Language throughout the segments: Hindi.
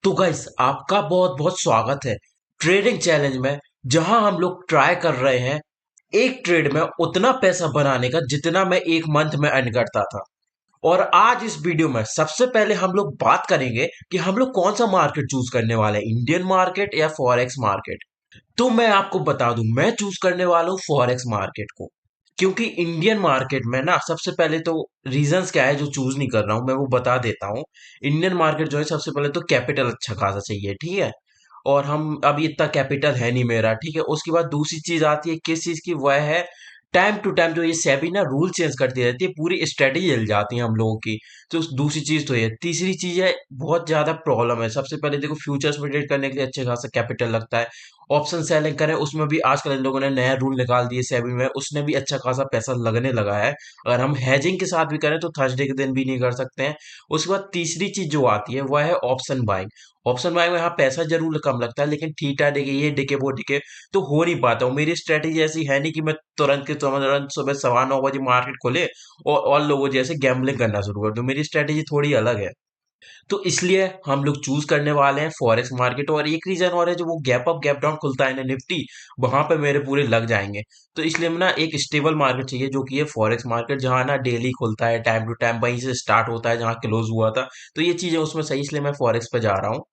तो गाइस आपका बहुत बहुत स्वागत है ट्रेडिंग चैलेंज में। जहां हम लोग ट्राई कर रहे हैं एक ट्रेड में उतना पैसा बनाने का जितना मैं एक मंथ में अर्न करता था। और आज इस वीडियो में सबसे पहले हम लोग बात करेंगे कि हम लोग कौन सा मार्केट चूज करने वाले हैं, इंडियन मार्केट या फॉरेक्स मार्केट। तो मैं आपको बता दूं, मैं चूज करने वाला हूँ फॉरेक्स मार्केट को। क्योंकि इंडियन मार्केट में ना, सबसे पहले तो रीजंस क्या है जो चूज नहीं कर रहा हूं मैं वो बता देता हूँ। इंडियन मार्केट जो है, सबसे पहले तो कैपिटल अच्छा खासा चाहिए, ठीक है। और हम अभी इतना कैपिटल है नहीं मेरा, ठीक है। उसके बाद दूसरी चीज आती है किस चीज की, वह है टाइम टू टाइम जो ये सेबी ना रूल चेंज करती रहती है, पूरी स्ट्रेटेजी हिल जाती है हम लोगों की। तो दूसरी चीज तो ये, तीसरी चीज है बहुत ज्यादा प्रॉब्लम है। सबसे पहले देखो, फ्यूचर्स में ट्रेड करने के लिए अच्छे खासा कैपिटल लगता है। ऑप्शन सेलिंग करें उसमें भी आजकल इन लोगों ने नया रूल निकाल दिए सेबी में, उसने भी अच्छा खासा पैसा लगने लगा है। अगर हम हैजिंग के साथ भी करें तो थर्सडे के दिन भी नहीं कर सकते हैं। उसके बाद तीसरी चीज जो आती है वह है ऑप्शन बाइंग। ऑप्शन बाइंग में यहाँ पैसा जरूर कम लगता है, लेकिन थीटा डिके ये डिके वो डिके तो हो नहीं पाता हूँ। मेरी स्ट्रेटेजी ऐसी है नहीं कि मैं तुरंत के तुरंत सुबह 9:15 बजे मार्केट खोले और लोगों जैसे गैम्बलिंग करना शुरू कर दूं। मेरी स्ट्रेटेजी थोड़ी अलग है। तो इसलिए हम लोग चूज करने वाले हैं फॉरेक्स मार्केट। और एक रीजन और है, जो वो गैप अप गैप डाउन खुलता है ना निफ्टी, वहां पे मेरे पूरे लग जाएंगे। तो इसलिए ना एक स्टेबल मार्केट चाहिए जो कि है फॉरेक्स मार्केट, जहां ना डेली खुलता है, टाइम टू टाइम वहीं से स्टार्ट होता है जहां क्लोज हुआ था। तो ये चीजें उसमें सही, इसलिए मैं फॉरेक्स पे जा रहा हूँ।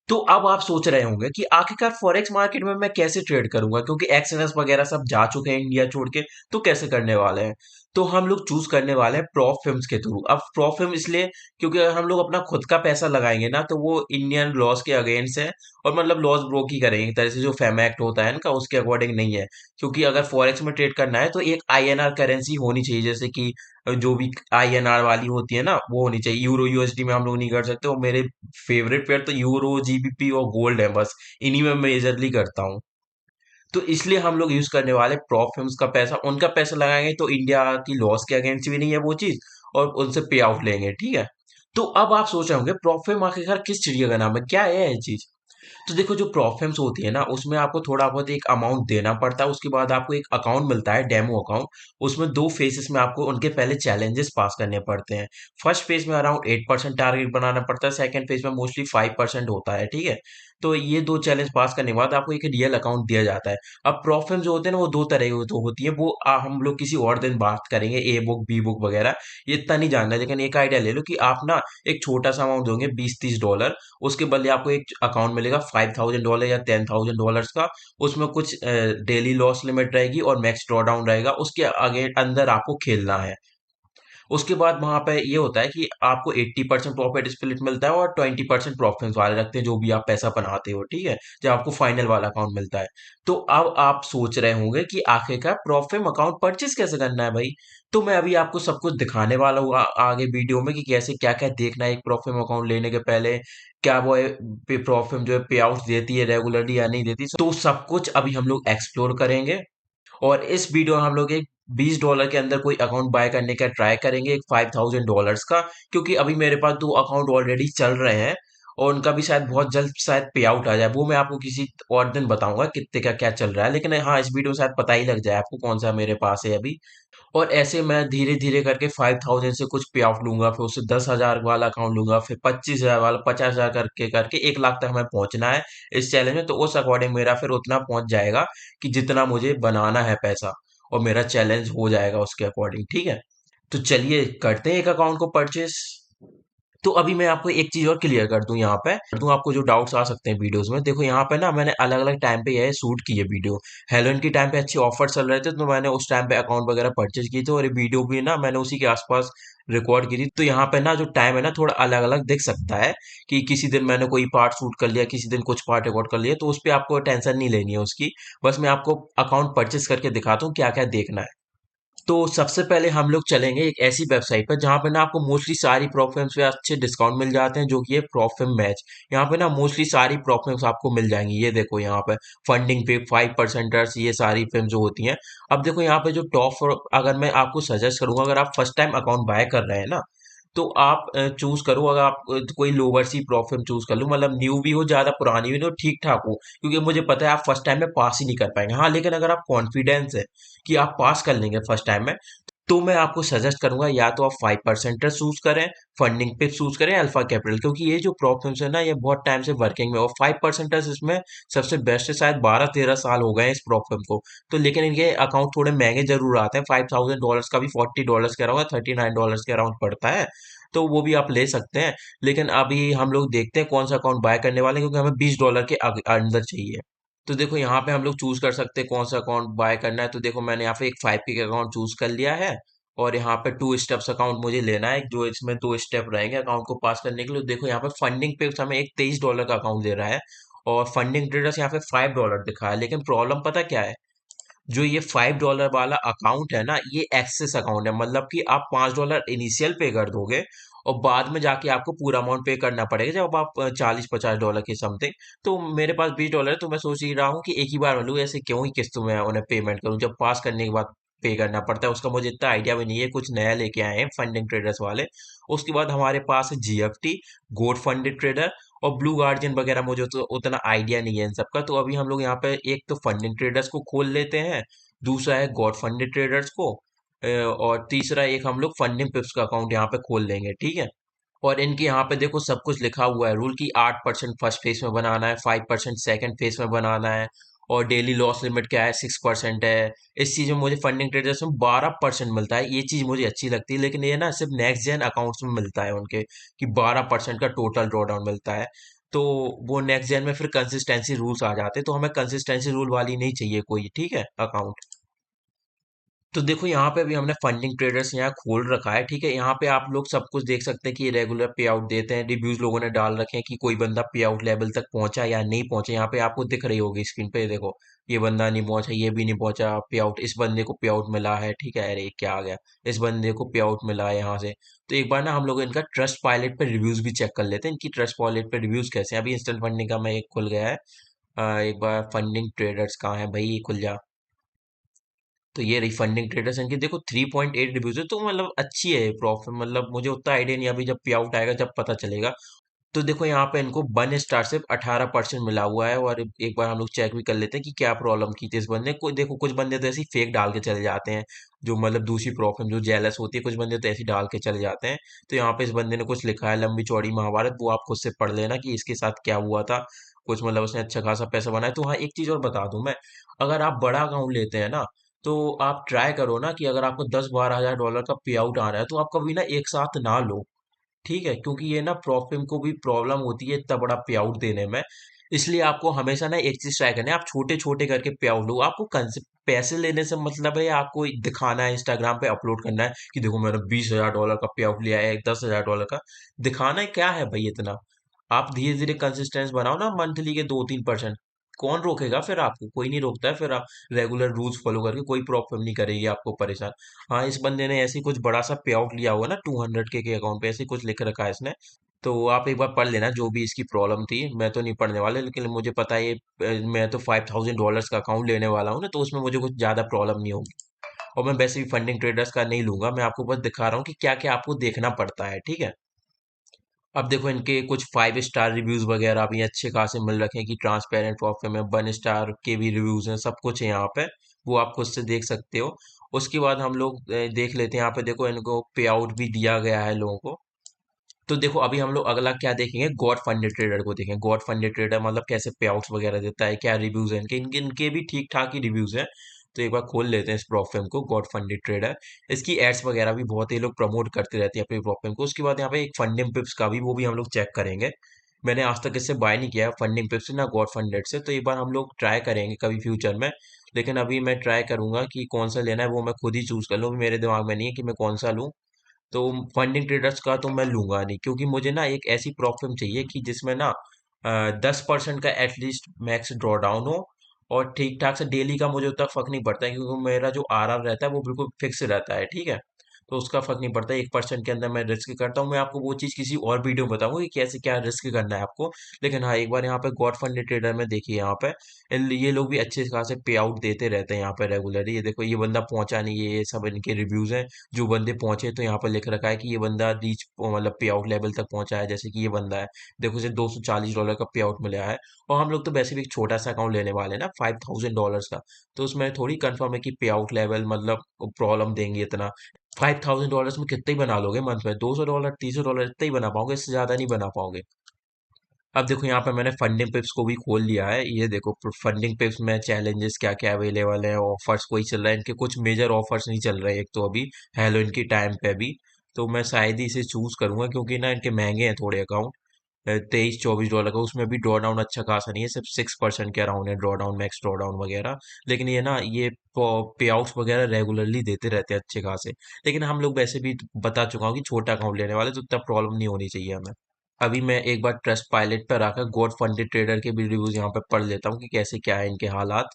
तो अब आप सोच रहे होंगे कि आखिरकार फॉरेक्स मार्केट में मैं कैसे ट्रेड करूंगा, क्योंकि एक्सएनएस वगैरह सब जा चुके हैं इंडिया छोड़ के। तो कैसे करने वाले हैं? तो हम लोग चूज करने वाले हैं प्रॉप फिल्म्स के थ्रू। अब प्रॉप फिल्म इसलिए क्योंकि अगर हम लोग अपना खुद का पैसा लगाएंगे ना, तो वो इंडियन लॉस के अगेंस्ट है। और मतलब लॉस ब्रोक ही करेंगे, एक तरह से जो फेम एक्ट होता है इनका उसके अकॉर्डिंग नहीं है। क्योंकि अगर फॉरेक्स में ट्रेड करना है तो एक आईएनआर करेंसी होनी चाहिए, जैसे कि जो भी आईएनआर वाली होती है ना वो होनी चाहिए। यूरो यूएसडी में हम लोग नहीं कर सकते। और मेरे फेवरेट पेयर तो यूरो जीबीपी और गोल्ड है, बस इन्हीं में मेजरली करता हूँ। तो इसलिए हम लोग यूज करने वाले प्रॉप फिल्म्स का पैसा। उनका पैसा लगाएंगे तो इंडिया की लॉस के अगेंस्ट भी नहीं है वो चीज, और उनसे पे आउट लेंगे, ठीक है। तो अब आप सोच रहे होंगे प्रॉप फिल्म आखिरकार किस चिड़िया का नाम है, क्या है ये चीज। तो देखो, जो प्रॉफिम्स होती है ना, उसमें आपको थोड़ा बहुत एक अमाउंट देना पड़ता है। उसके बाद आपको एक अकाउंट मिलता है, डेमो अकाउंट। उसमें दो फेजेस में आपको उनके पहले चैलेंजेस पास करने पड़ते हैं। फर्स्ट फेज में अराउंड 8% टारगेट बनाना पड़ता है, सेकंड फेज में मोस्टली 5% होता है, ठीक है। तो ये दो चैलेंज पास करने के बाद आपको एक रियल अकाउंट दिया जाता है। अब प्रॉफिम जो होते हैं ना, वो दो तरह की तो होती है, वो हम लोग किसी और दिन बात करेंगे, ए बुक बी बुक वगैरह, ये इतना नहीं जानना है। लेकिन एक आइडिया ले लो कि आप ना एक छोटा सा अमाउंट दोगे, $20-30, उसके बदले आपको एक अकाउंट मिलेगा $5,000 या $10,000 का। उसमें कुछ डेली लॉस लिमिट रहेगी और मैक्स ड्रॉ डाउन रहेगा, उसके आगे अंदर आपको खेलना है। उसके बाद वहां पे ये होता है कि आपको 80% प्रॉफिट स्प्लिट मिलता है और 20% प्रॉफिट वाले रखते हैं जो भी आप पैसा बनाते हो, ठीक है, जब आपको फाइनल वाला अकाउंट मिलता है। तो अब आप सोच रहे होंगे कि आखिरकार प्रॉफिट अकाउंट परचेज कैसे करना है भाई। तो मैं अभी आपको सब कुछ दिखाने वाला हूँ आगे वीडियो में, कि कैसे क्या क्या देखना है एक प्रॉफिट अकाउंट लेने के पहले। क्या वो प्रॉफिट जो है पे आउट देती है रेगुलरली या नहीं देती, तो सब कुछ अभी हम लोग एक्सप्लोर करेंगे। और इस वीडियो में हम लोग एक $20 के अंदर कोई अकाउंट बाय करने का ट्राई करेंगे, एक $5,000 का। क्योंकि अभी मेरे पास दो अकाउंट ऑलरेडी चल रहे हैं और उनका भी शायद बहुत जल्द शायद पे आउट आ जाए। वो मैं आपको किसी और दिन बताऊंगा कितने का क्या चल रहा है, लेकिन हाँ, इस वीडियो में शायद पता ही लग जाए आपको कौन सा मेरे पास है अभी। और ऐसे मैं धीरे धीरे करके 5,000 से कुछ पे आउट लूंगा, फिर उससे 10,000 वाला अकाउंट लूंगा, फिर 25,000 वाला, 50,000 करके करके 1 लाख तक हमें पहुंचना है इस चैलेंज में। तो उस अकॉर्डिंग मेरा फिर उतना पहुंच जाएगा कि जितना मुझे बनाना है पैसा, और मेरा चैलेंज हो जाएगा उसके अकॉर्डिंग, ठीक है। तो चलिए करते हैं एक अकाउंट को परचेस। तो अभी मैं आपको एक चीज और क्लियर कर दूं, यहाँ पे कर दूं आपको जो डाउट्स आ सकते हैं वीडियोस में। देखो यहाँ पे ना मैंने अलग अलग टाइम पे यह शूट की है वीडियो। हेलोइन की टाइम पे अच्छे ऑफर चल रहे थे, तो मैंने उस टाइम पे अकाउंट वगैरह परचेज की थी, और ये वीडियो भी ना मैंने उसी के आसपास रिकॉर्ड की थी। तो यहाँ पे ना जो टाइम है ना थोड़ा अलग अलग दिख सकता है, कि किसी दिन मैंने कोई पार्ट शूट कर लिया, किसी दिन कुछ पार्ट रिकॉर्ड कर लिया। तो उस पर आपको टेंशन नहीं लेनी है उसकी। बस मैं आपको अकाउंट परचेज करके दिखाता हूँ क्या क्या देखना है। तो सबसे पहले हम लोग चलेंगे एक ऐसी वेबसाइट पर जहाँ पे ना आपको मोस्टली सारी प्रॉप फिल्म्स पे अच्छे डिस्काउंट मिल जाते हैं, जो कि है प्रॉप फिल्म मैच। यहाँ पे ना मोस्टली सारी प्रॉप फिल्म्स आपको मिल जाएंगी। ये देखो यहाँ पे फंडिंग पे 5%, ये सारी फिल्म जो होती हैं। अब देखो यहाँ पे जो टॉप, अगर मैं आपको सजेस्ट करूंगा, अगर आप फर्स्ट टाइम अकाउंट बाय कर रहे हैं ना, तो आप चूज करो। अगर आप कोई लोअर सी प्रॉफिट चूज कर लो, मतलब न्यू भी हो, ज्यादा पुरानी भी नहीं हो, ठीक ठाक हो। क्योंकि मुझे पता है आप फर्स्ट टाइम में पास ही नहीं कर पाएंगे। हाँ, लेकिन अगर आप कॉन्फिडेंस है कि आप पास कर लेंगे फर्स्ट टाइम में, तो मैं आपको सजेस्ट करूंगा या तो आप 5% चूज करें, फंडिंग पे चूज करें, अल्फा कैपिटल, क्योंकि ये जो प्रॉब्लम्स है ना ये बहुत टाइम से वर्किंग में, और 5% इसमें सबसे बेस्ट है। शायद 12-13 साल हो गए हैं इस प्रॉब्लम को। तो लेकिन इनके अकाउंट थोड़े महंगे जरूर आते हैं, $5,000 का भी $40 के अराउंड, $39 के अराउंड पड़ता है। तो वो भी आप ले सकते हैं। लेकिन अभी हम लोग देखते हैं कौन सा अकाउंट बाय करने वाले हैं, क्योंकि हमें $20 के अंदर चाहिए। तो देखो यहाँ पे हम लोग चूज कर सकते हैं कौन सा अकाउंट बाय करना है। तो देखो मैंने यहाँ पे एक 5K का अकाउंट चूज कर लिया है, और यहाँ पे 2 स्टेप्स अकाउंट मुझे लेना है, जो इसमें 2 स्टेप रहेंगे अकाउंट को पास करने के लिए। देखो यहाँ पे फंडिंग पे हमें एक $23 का अकाउंट दे रहा है, और फंडिंग ट्रेडर्स यहाँ पे $5 दिखा है। लेकिन प्रॉब्लम पता क्या है, जो ये $5 वाला अकाउंट है ना, ये एक्सेस अकाउंट है, मतलब कि आप $5 इनिशियल पे कर दोगे, और बाद में जाके आपको पूरा अमाउंट पे करना पड़ेगा जब आप $40-50 के समथिंग। तो मेरे पास $20 है, तो मैं सोच ही रहा हूँ कि एक ही बार लूँ, ऐसे क्यों ही किस्तों में उन्हें पेमेंट करूँ, जब पास करने के बाद पे करना पड़ता है। उसका मुझे इतना आइडिया भी नहीं है, कुछ नया लेके आए हैं फंडिंग ट्रेडर्स वाले। उसके बाद हमारे पास है GFT, गोड फंडेड ट्रेडर, और ब्लू गार्जियन वगैरह। मुझे तो उतना आइडिया नहीं है इन सबका। तो अभी हम लोग यहाँ पे एक तो फंडिंग ट्रेडर्स को खोल लेते हैं, दूसरा है गॉड फंडेड ट्रेडर्स को, और तीसरा एक हम लोग फंडिंग पिप्स का अकाउंट यहाँ पे खोल लेंगे, ठीक है। और इनके यहाँ पे देखो सब कुछ लिखा हुआ है रूल की, 8% फर्स्ट फेज में बनाना है, 5% सेकंड फेज में बनाना है, और डेली लॉस लिमिट क्या है, 6% है। इस चीज में मुझे फंडिंग ट्रेडर्स में 12% मिलता है, ये चीज मुझे अच्छी लगती है। लेकिन ये ना सिर्फ नेक्स्ट जेन अकाउंट्स में मिलता है उनके, कि 12% का टोटल ड्रॉडाउन मिलता है। तो वो नेक्स्ट जेन में फिर कंसिस्टेंसी रूल्स आ जाते हैं, तो हमें कंसिस्टेंसी रूल वाली नहीं चाहिए कोई, ठीक है, अकाउंट। तो देखो यहाँ पे भी हमने फंडिंग ट्रेडर्स यहाँ खोल रखा है, ठीक है। यहाँ पे आप लोग सब कुछ देख सकते हैं कि ये रेगुलर पे आउट देते हैं, रिव्यूज लोगों ने डाल रखे हैं कि कोई बंदा पे आउट लेवल तक पहुंचा या नहीं पहुंचा। यहाँ पे आपको दिख रही होगी स्क्रीन पे, ये देखो, ये बंदा नहीं पहुंचा, ये भी नहीं पहुंचा पे आउट, इस बंदे को पे आउट मिला है, ठीक है। अरे क्या आ गया, इस बंदे को पे आउट मिला है यहाँ से। तो एक बार ना हम लोग इनका ट्रस्ट पायलट पे रिव्यूज भी चेक कर लेते हैं, इनकी ट्रस्ट पायलट पे रिव्यूज कैसे हैं। अभी इंस्टेंट फंडिंग का मैं एक खुल गया है, एक बार फंडिंग ट्रेडर्स कहाँ है भाई, खुल जा। तो ये रिफंडिंग ट्रेडर्स इनकी देखो 3.8 रिव्यूज है, तो मतलब अच्छी है प्रॉफिट। मतलब मुझे उतना आइडिया नहीं, अभी जब पे आउट आएगा जब पता चलेगा। तो देखो यहाँ पे इनको 1 स्टार से 18% मिला हुआ है। और एक बार हम लोग चेक भी कर लेते हैं कि क्या प्रॉब्लम की थी इस बंदे को। देखो कुछ बंदे तो ऐसे फेक डाल के चले जाते हैं, जो मतलब दूसरी प्रॉब्लम जो जेलस होती है, कुछ बंदे तो ऐसे ही डाल के चले जाते हैं। तो यहाँ पे इस बंदे ने कुछ लिखा है, लंबी चौड़ी महाभारत, वो आप खुद से पढ़ लेना कि इसके साथ क्या हुआ था। कुछ मतलब उसने अच्छा खासा पैसा बनाया। तो हाँ, एक चीज और बता दूं मैं, अगर आप बड़ा अकाउंट लेते हैं ना, तो आप ट्राई करो ना कि अगर आपको 10-12 हजार डॉलर का पे आउट आ रहा है, तो आप कभी ना एक साथ ना लो, ठीक है। क्योंकि ये ना प्रॉफिम को भी प्रॉब्लम होती है इतना बड़ा पे आउट देने में। इसलिए आपको हमेशा ना एक चीज ट्राई करना है, आप छोटे छोटे करके पे आउट लो। आपको पैसे लेने से मतलब है, आपको दिखाना है, इंस्टाग्राम पे अपलोड करना है कि देखो मैंने $20,000 का पे आउट लिया है, $10,000 का। दिखाना है क्या है भाई इतना। आप धीरे धीरे कंसिस्टेंस बनाओ ना, मंथली के 2-3%। कौन रोकेगा फिर आपको, कोई नहीं रोकता है फिर। आप रेगुलर रूल्स फॉलो करके कोई प्रॉब्लम नहीं करेगी आपको परेशान। हाँ, इस बंदे ने ऐसे ही कुछ बड़ा सा पे आउट लिया हुआ ना, 200K के अकाउंट पे ऐसे ही कुछ लिख रखा है इसने। तो आप एक बार पढ़ लेना जो भी इसकी प्रॉब्लम थी। मैं तो नहीं पढ़ने वाला, लेकिन मुझे पता है मैं तो $5,000 का अकाउंट लेने वाला हूँ ना, तो उसमें मुझे कुछ ज्यादा प्रॉब्लम नहीं होगी। और मैं वैसे भी फंडिंग ट्रेडर्स का नहीं लूंगा, मैं आपको बस दिखा रहा हूँ कि क्या क्या आपको देखना पड़ता है, ठीक है। अब देखो इनके कुछ 5 स्टार रिव्यूज वगैरह भी अच्छे खासे मिल रखे हैं, कि ट्रांसपेरेंट परफ्यूम है, 1 स्टार के भी रिव्यूज हैं, सब कुछ है यहाँ पे। वो आप खुद से देख सकते हो। उसके बाद हम लोग देख लेते हैं, यहाँ पे देखो इनको पे आउट भी दिया गया है लोगों को। तो देखो अभी हम लोग अगला क्या देखेंगे, गॉड फंडेड ट्रेडर को देखेंगे। गॉड फंडेड ट्रेडर मतलब कैसे पे आउट्स वगैरह देता है, क्या रिव्यूज हैं इनके भी ठीक ठाक ही रिव्यूज हैं। तो एक बार खोल लेते हैं इस प्रॉफिम को, गॉड फंडेड ट्रेडर। इसकी एड्स वगैरह भी बहुत ही लोग प्रमोट करते रहते हैं अपने प्रॉफिम को। उसके बाद यहाँ पे एक फंडिंग पिप्स का भी, वो भी हम लोग चेक करेंगे। मैंने आज तक इससे बाय नहीं किया फंडिंग पिप्स से, ना गॉड फंडेड से। तो एक बार हम लोग ट्राई करेंगे कभी फ्यूचर में। लेकिन अभी मैं ट्राई करूंगा कि कौन सा लेना है, वो मैं खुद ही चूज कर लूँ। अभी मेरे दिमाग में नहीं है कि मैं कौन सा लूँ। तो फंडिंग ट्रेडर्स का तो मैं लूंगा नहीं, क्योंकि मुझे ना एक ऐसी प्रॉब्लम चाहिए कि जिसमें ना 10% का एटलीस्ट मैक्स ड्रॉ डाउन हो। और ठीक ठाक से डेली का मुझे उतना फर्क नहीं पड़ता है, क्योंकि मेरा जो आर रहता है वो बिल्कुल फिक्स रहता है, ठीक है। तो उसका फर्क नहीं पड़ता, 1% के अंदर मैं रिस्क करता हूँ। मैं आपको वो चीज़ किसी और वीडियो में बताऊंगा कि कैसे क्या रिस्क करना है आपको। लेकिन हाँ, एक बार यहाँ पे गॉड फंडेड ट्रेडर में देखिए, यहाँ पे ये लोग भी अच्छे खासे पे आउट देते रहते हैं यहाँ पे रेगुलरली। ये देखो, ये बंदा पहुंचा नहीं है, ये सब इनके रिव्यूज हैं। जो बंदे पहुंचे तो यहाँ पर लिख रखा है कि ये बंदा रीच मतलब पे आउट लेवल तक पहुंचा है। जैसे कि ये बंदा है, देखो इसे $240 का पे आउट मिला है। और हम लोग तो वैसे भी एक छोटा सा अकाउंट लेने वाले हैं ना, $5000 का। तो उसमें थोड़ी कंफर्म है कि पे आउट लेवल मतलब प्रॉब्लम देंगे इतना। $5000 में कितने ही बना लोगे मंथ में? $200, $300 इतना ही बना पाओगे, इससे ज्यादा नहीं बना पाओगे। अब देखो, यहाँ पे मैंने फंडिंग पिप्स को भी खोल लिया है। ये देखो, फंडिंग पिप्स में चैलेंजेस क्या क्या अवेलेबल है, ऑफर्स कोई चल रहा है, इनके कुछ मेजर ऑफर्स नहीं चल रहे हैं एक तो अभी, हेलोइन की टाइम पे भी। तो मैं शायद ही इसे चूज करूंगा, क्योंकि ना इनके महंगे हैं थोड़े अकाउंट। 23-24 डॉलर का, उसमें भी ड्रॉ डाउन अच्छा खासा नहीं है, सिर्फ 6% के अराउंड है draw down, max draw down वगैरह। लेकिन ये ना, ये पे आउट्स वगैरह रेगुलरली देते रहते हैं अच्छे खासे। लेकिन हम लोग वैसे भी बता चुका हूँ कि छोटा अकाउंट लेने वाले, तो इतना प्रॉब्लम नहीं होनी चाहिए हमें। अभी मैं एक बार ट्रस्ट पायलट पर आकर गॉड फंडेड ट्रेडर के भी रिव्यूज यहाँ पे पढ़ लेता हूँ कि कैसे क्या है इनके हालात।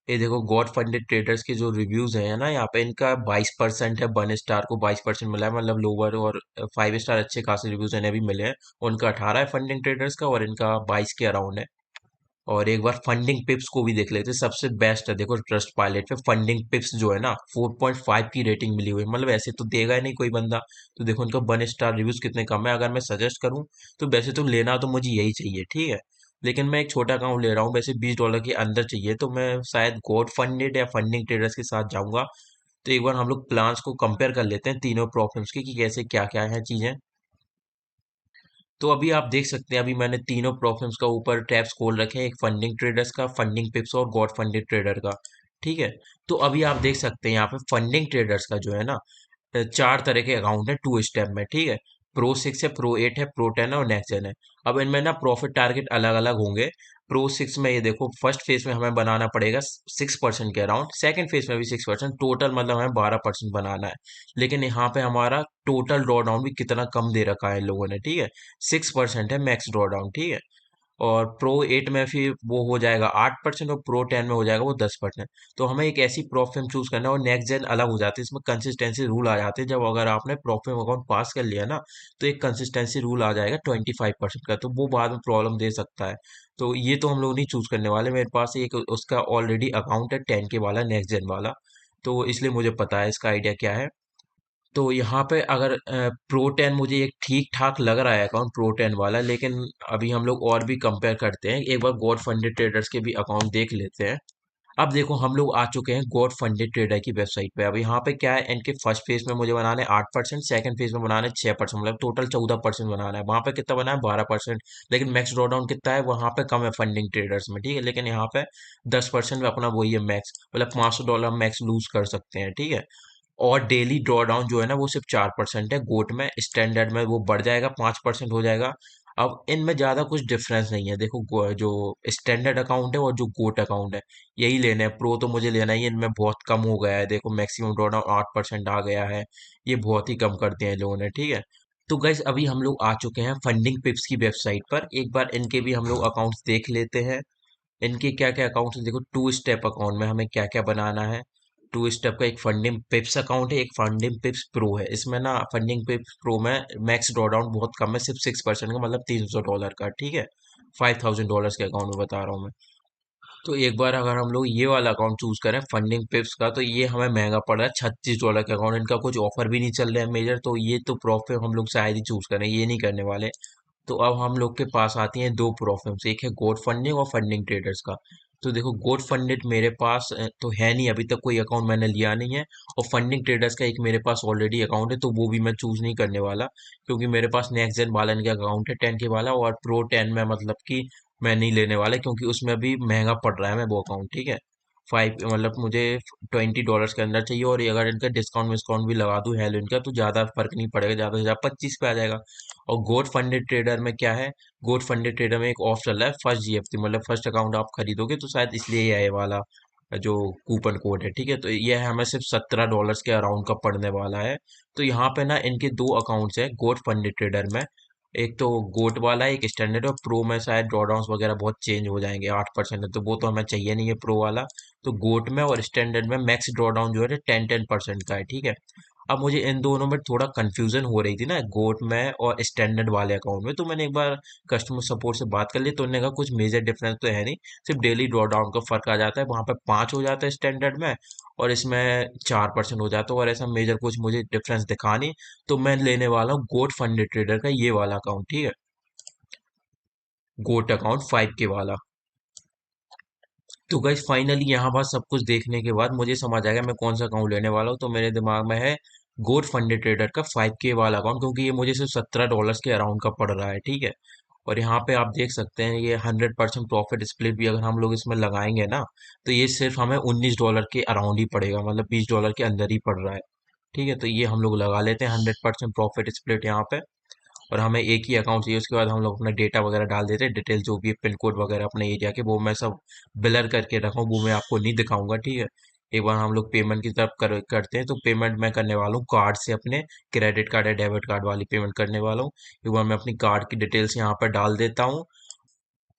ये देखो, गॉड फंडेड ट्रेडर्स के जो रिव्यूज हैं ना, यहाँ पे इनका 22% है। 1 स्टार को 22% मिला है, मतलब लोअर, और 5 स्टार अच्छे खासे रिव्यूज इन्हें भी मिले हैं। उनका 18 है फंडिंग ट्रेडर्स का, और इनका 22 के अराउंड है। और एक बार फंडिंग पिप्स को भी देख लेते हैं, सबसे बेस्ट है। देखो, ट्रस्ट पायलट पे फंडिंग पिप्स जो है ना, 4.5 की रेटिंग मिली हुई है। मतलब ऐसे तो देगा ही नहीं कोई बंदा। तो देखो, उनका 1 स्टार रिव्यूज कितने कम है। अगर मैं सजेस्ट करूं तो वैसे तो लेना तो मुझे यही चाहिए, ठीक है। लेकिन मैं एक छोटा अकाउंट ले रहा हूँ, वैसे $20 के अंदर चाहिए, तो मैं शायद गॉड फंडेड या फंडिंग ट्रेडर्स के साथ जाऊंगा। तो एक बार हम लोग प्लान्स को कंपेयर कर लेते हैं तीनों प्रॉब्लम्स की, कि कैसे क्या क्या है चीजें। तो अभी आप देख सकते हैं, अभी मैंने तीनों प्रॉब्लम्स का ऊपर टैब्स खोल रखे हैं, एक फंडिंग ट्रेडर्स का, फंडिंग पिप्स और गॉड फंडेड ट्रेडर का। ठीक है। तो अभी आप देख सकते हैं यहाँ पे फंडिंग ट्रेडर्स का जो है ना, 4 तरह के अकाउंट है 2 स्टेप में, ठीक है। प्रो 6 है, प्रो 8 है, प्रो 10 है और नेक्स्ट जेन है। अब इनमें ना प्रॉफिट टारगेट अलग अलग होंगे। प्रो 6 में ये देखो, फर्स्ट फेज में हमें बनाना पड़ेगा 6% के अराउंड, सेकंड फेज में भी 6%, टोटल मतलब हमें 12% बनाना है। लेकिन यहाँ पे हमारा टोटल ड्रॉ डाउन भी कितना कम दे रखा है इन लोगों ने, ठीक है। 6% है मैक्स ड्रॉ डाउन, ठीक है। और प्रो 8 में फिर वो हो जाएगा 8%, और प्रो 10 में हो जाएगा वो 10%। तो हमें एक ऐसी प्रोफेम चूज करना है, और नेक्स्ट जेन अलग हो जाती है, इसमें कंसिस्टेंसी रूल आ जाते हैं। जब अगर आपने प्रोफेम अकाउंट पास कर लिया ना, तो एक कंसिस्टेंसी रूल आ जाएगा 25% का, तो वो बाद में प्रॉब्लम दे सकता है। तो ये तो हम लोग नहीं चूज करने वाले, मेरे पास एक उसका ऑलरेडी अकाउंट है 10 के वाला, नेक्स्ट जेन वाला। तो इसलिए मुझे पता है इसका आइडिया क्या है। तो यहाँ पे अगर प्रो 10 मुझे एक ठीक ठाक लग रहा है अकाउंट, प्रो 10 वाला। लेकिन अभी हम लोग और भी कंपेयर करते हैं, एक बार गॉड फंडेड ट्रेडर्स के भी अकाउंट देख लेते हैं। अब देखो, हम लोग आ चुके हैं गॉड फंडेड ट्रेडर की वेबसाइट पे। अब यहाँ पे क्या है, इनके फर्स्ट फेज में मुझे बनाने 8%, सेकंड फेज में बनाने 6%, मतलब टोटल 14% बनाना है। वहां पे कितना बना है, 12%। लेकिन मैक्स ड्रॉडाउन कितना है वहां पे, कम है फंडिंग ट्रेडर्स में, ठीक है। लेकिन यहाँ पे 10% में अपना वही है मैक्स, मतलब $500 मैक्स लूज कर सकते हैं, ठीक है। और डेली ड्रॉ डाउन जो है ना, वो सिर्फ 4% है गोट में। स्टैंडर्ड में वो बढ़ जाएगा, 5% हो जाएगा। अब इनमें ज्यादा कुछ डिफरेंस नहीं है। देखो, जो स्टैंडर्ड अकाउंट है और जो गोट अकाउंट है, यही लेना है। प्रो तो मुझे लेना ही है, इनमें बहुत कम हो गया है। देखो, मैक्सिमम ड्रॉ डाउन 8% आ गया है। ये बहुत ही कम कर दिया है इन लोगों ने, ठीक है। तो गाइस, अभी हम लोग आ चुके हैं फंडिंग पिप्स की वेबसाइट पर। एक बार इनके भी हम लोग अकाउंट्स देख लेते हैं। इनके क्या क्या अकाउंट है, देखो, 2 स्टेप अकाउंट में हमें क्या क्या बनाना है। 2 स्टेप का एक फंडिंग पिप्स अकाउंट है, एक फंडिंग पिप्स प्रो है। इसमें ना फंडिंग पिप्स प्रो में मैक्स ड्रॉडाउन बहुत कम है, सिर्फ 6% का, मतलब $300 का, ठीक है। $5000 के अकाउंट में बता रहा हूँ मैं। तो एक बार अगर हम लोग ये वाला अकाउंट चूज करें फंडिंग पिप्स का, तो ये हमें महंगा पड़ रहा है $36 के अकाउंट। इनका कुछ ऑफर भी नहीं चल रहा है मेजर, तो ये तो प्रॉफिट हम लोग शायद ही चूज करें, ये नहीं करने वाले। तो अब हम लोग के पास आती हैं दो प्रोफिल्स, एक है गोट फंडिंग और फंडिंग ट्रेडर्स का। तो देखो, गोट फंडेड मेरे पास तो है नहीं, अभी तक कोई अकाउंट मैंने लिया नहीं है। और फंडिंग ट्रेडर्स का एक मेरे पास ऑलरेडी अकाउंट है, तो वो भी मैं चूज नहीं करने वाला, क्योंकि मेरे पास नेक्स्ट जेन वाला इनका अकाउंट है 10 के वाला। और प्रो 10 में मतलब कि मैं नहीं लेने वाला, क्योंकि उसमें भी महंगा पड़ रहा है मैं वो अकाउंट, ठीक है। 5 मतलब मुझे $20 के अंदर चाहिए। और ये अगर इनका डिस्काउंट विस्काउंट भी लगा दूं हेलो इनका, तो ज़्यादा फर्क नहीं पड़ेगा, ज़्यादा से ज़्यादा 25 पे आ जाएगा। और गोट फंडेड ट्रेडर में क्या है, गोट फंडेड ट्रेडर में एक ऑफ चल रहा है फर्स्ट जीएफटी, मतलब फर्स्ट अकाउंट आप खरीदोगे, तो शायद इसलिए ये वाला जो कूपन कोड है, ठीक है। तो ये हमें सिर्फ $17 के अराउंड का पड़ने वाला है। तो यहाँ पे ना इनके दो अकाउंट्स है गोट फंडेड ट्रेडर में। एक तो गोट वाला है, एक स्टैंडर्ड। और प्रो में शायद ड्रॉडाउंस वगैरह बहुत चेंज हो जाएंगे, 8% है, तो वो तो हमें चाहिए नहीं है प्रो वाला। तो गोट में और स्टैंडर्ड में मैक्स ड्रॉडाउन जो है 10-10% का है, ठीक है। अब मुझे इन दोनों में थोड़ा कंफ्यूजन हो रही थी ना, गोट में और स्टैंडर्ड वाले अकाउंट में। तो मैंने एक बार कस्टमर सपोर्ट से बात कर ली, तो उन्होंने कहा कुछ मेजर डिफरेंस तो है नहीं, सिर्फ डेली ड्रॉ डाउन का फर्क आ जाता है, वहां पे 5 हो जाता है स्टैंडर्ड में, और इसमें 4% हो जाता है, और ऐसा मेजर कुछ मुझे डिफरेंस दिखा नहीं। तो मैं लेने वाला हूँ गोट फंडेड ट्रेडर का ये वाला अकाउंट, ठीक है, गोट अकाउंट 5K वाला। तो गाइस फाइनली यहाँ पर सब कुछ देखने के बाद मुझे समझ आ गया मैं कौन सा अकाउंट लेने वाला हूँ। तो मेरे दिमाग में है गोट फंडेड ट्रेडर का 5K वाला अकाउंट, क्योंकि ये मुझे सिर्फ $17 के अराउंड का पड़ रहा है, ठीक है। और यहाँ पे आप देख सकते हैं ये 100% प्रॉफिट स्प्लिट भी अगर हम लोग इसमें लगाएंगे ना, तो ये सिर्फ हमें $19 के अराउंड ही पड़ेगा, मतलब $20 के अंदर ही पड़ रहा है, ठीक है। तो ये हम लोग लगा लेते हैं 100% प्रॉफिट स्प्लिट यहाँ पे। और हमें एक ही अकाउंट चाहिए, उसके बाद हम लोग अपना डेटा वगैरह डाल देते हैं, डिटेल जो भी है, पिन कोड वगैरह अपने एरिया के, वो मैं सब ब्लर करके रखा हूँ, वो मैं आपको नहीं दिखाऊंगा, ठीक है। एक बार हम लोग पेमेंट की तरफ करते हैं, तो पेमेंट मैं करने वाला हूँ कार्ड से, अपने क्रेडिट कार्ड या डेबिट कार्ड वाली पेमेंट करने वाला हूँ। एक बार मैं अपनी कार्ड की डिटेल्स यहाँ पर डाल देता हूँ।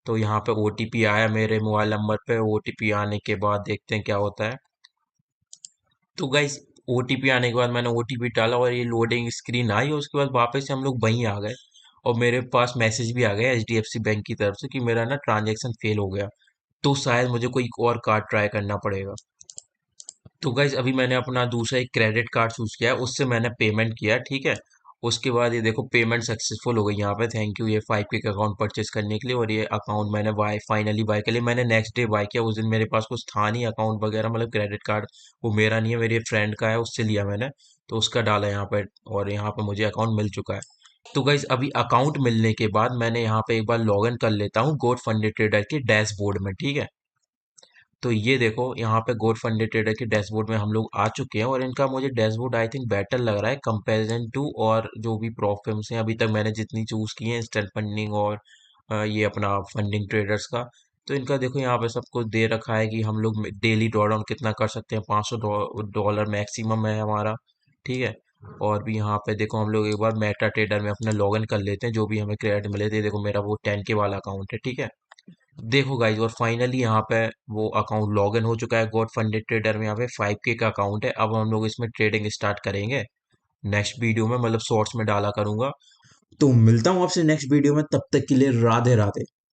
तो यहाँ पे ओटीपी आया मेरे मोबाइल नंबर पे, ओटीपी आने के बाद देखते हैं क्या होता है। तो गाइस ओटीपी आने के बाद मैंने ओटीपी डाला और ये लोडिंग स्क्रीन आई, और उसके बाद वापस से हम लोग वहीं आ गए, और मेरे पास मैसेज भी आ गया एचडीएफसी बैंक की तरफ से कि मेरा ना ट्रांजैक्शन फेल हो गया, तो शायद मुझे कोई और कार्ड ट्राई करना पड़ेगा। तो गाइज अभी मैंने अपना दूसरा एक क्रेडिट कार्ड चूज किया है, उससे मैंने पेमेंट किया, ठीक है। उसके बाद ये देखो पेमेंट सक्सेसफुल हो गई यहाँ पे, थैंक यू ये 5K का अकाउंट परचेस करने के लिए। और ये अकाउंट मैंने बाय फाइनली बाय कर लिया, मैंने नेक्स्ट डे बाय किया। उस दिन मेरे पास कुछ था नहीं अकाउंट वगैरह, मतलब क्रेडिट कार्ड वो मेरा नहीं है, मेरे फ्रेंड का है, उससे लिया मैंने, तो उसका डाला यहाँ पे, और यहाँ पे मुझे अकाउंट मिल चुका है। तो गाइज अभी अकाउंट मिलने के बाद मैंने यहाँ पे एक बार लॉग इन कर लेता हूँ गोट फंडेड ट्रेडर के डैशबोर्ड में, ठीक है। तो ये देखो यहाँ पे गोट फंडेड ट्रेडर के डैशबोर्ड में हम लोग आ चुके हैं, और इनका मुझे डैशबोर्ड आई थिंक बेटर लग रहा है कंपैरिजन टू और जो भी प्रॉप फर्म्स हैं अभी तक मैंने जितनी चूज की हैं, इंस्टेंट फंडिंग और ये अपना फंडिंग ट्रेडर्स का। तो इनका देखो यहाँ पे सब कुछ दे रखा है कि हम लोग डेली ड्रॉ डाउन कितना कर सकते हैं, $500 मैक्सिमम है हमारा, ठीक है। और भी यहाँ पे देखो हम लोग एक बार मेटा ट्रेडर में अपना लॉग इन कर लेते हैं, जो भी हमें क्रेडिट मिले थे। देखो मेरा वो 10K वाला अकाउंट है, ठीक है। देखो गाइज और फाइनली यहाँ पे वो अकाउंट लॉग इन हो चुका है गॉड फंडेड ट्रेडर में। यहाँ पे 5K का अकाउंट है, अब हम लोग इसमें ट्रेडिंग स्टार्ट करेंगे नेक्स्ट वीडियो में, मतलब शॉर्ट्स में डाला करूंगा। तो मिलता हूँ आपसे नेक्स्ट वीडियो में, तब तक के लिए राधे राधे।